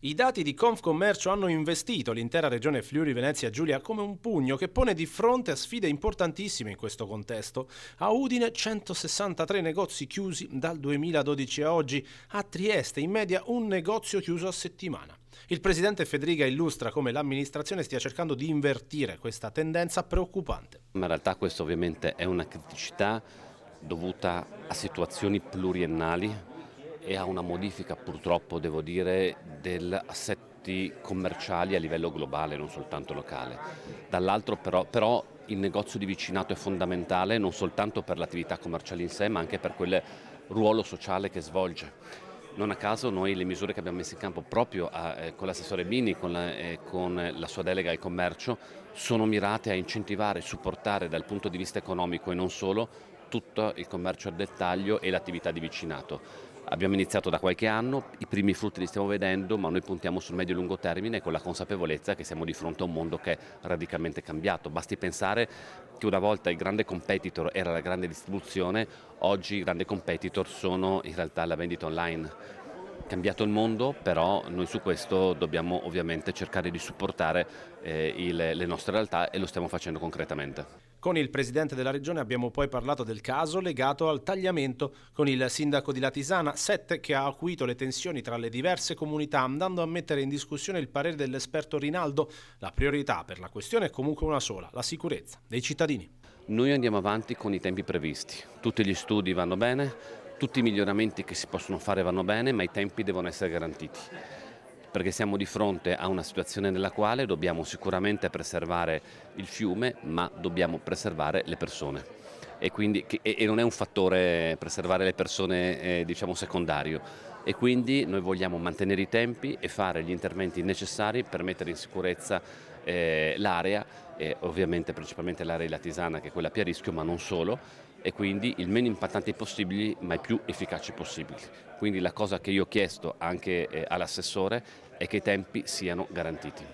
I dati di Confcommercio hanno investito l'intera regione Friuli-Venezia Giulia come un pugno che pone di fronte a sfide importantissime in questo contesto. A Udine 163 negozi chiusi dal 2012 a oggi, a Trieste in media un negozio chiuso a settimana. Il presidente Fedriga illustra come l'amministrazione stia cercando di invertire questa tendenza preoccupante. Ma in realtà questo ovviamente è una criticità dovuta a situazioni pluriennali e a una modifica purtroppo, devo dire, degli assetti commerciali a livello globale, non soltanto locale. Dall'altro però il negozio di vicinato è fondamentale non soltanto per l'attività commerciale in sé, ma anche per quel ruolo sociale che svolge. Non a caso noi le misure che abbiamo messo in campo proprio con l'assessore Bini, con la sua delega al commercio, sono mirate a incentivare e supportare dal punto di vista economico e non solo tutto il commercio al dettaglio e l'attività di vicinato. Abbiamo iniziato da qualche anno, i primi frutti li stiamo vedendo, ma noi puntiamo sul medio e lungo termine con la consapevolezza che siamo di fronte a un mondo che è radicalmente cambiato. Basti pensare che una volta il grande competitor era la grande distribuzione, oggi i grandi competitor sono in realtà la vendita online. Cambiato il mondo, però noi su questo dobbiamo ovviamente cercare di supportare le nostre realtà e lo stiamo facendo concretamente. Con il presidente della regione abbiamo poi parlato del caso legato al tagliamento con il sindaco di Latisana, Sette, che ha acuito le tensioni tra le diverse comunità, andando a mettere in discussione il parere dell'esperto Rinaldo. La priorità per la questione è comunque una sola: la sicurezza dei cittadini. Noi andiamo avanti con i tempi previsti, tutti gli studi vanno bene, tutti i miglioramenti che si possono fare vanno bene, ma i tempi devono essere garantiti, perché siamo di fronte a una situazione nella quale dobbiamo sicuramente preservare il fiume, ma dobbiamo preservare le persone. E non è un fattore preservare le persone diciamo secondario, e quindi noi vogliamo mantenere i tempi e fare gli interventi necessari per mettere in sicurezza l'area, e ovviamente principalmente l'area di Latisana, che è quella più a rischio, ma non solo, e quindi il meno impattanti possibili ma i più efficaci possibili. Quindi la cosa che io ho chiesto anche all'assessore è che i tempi siano garantiti.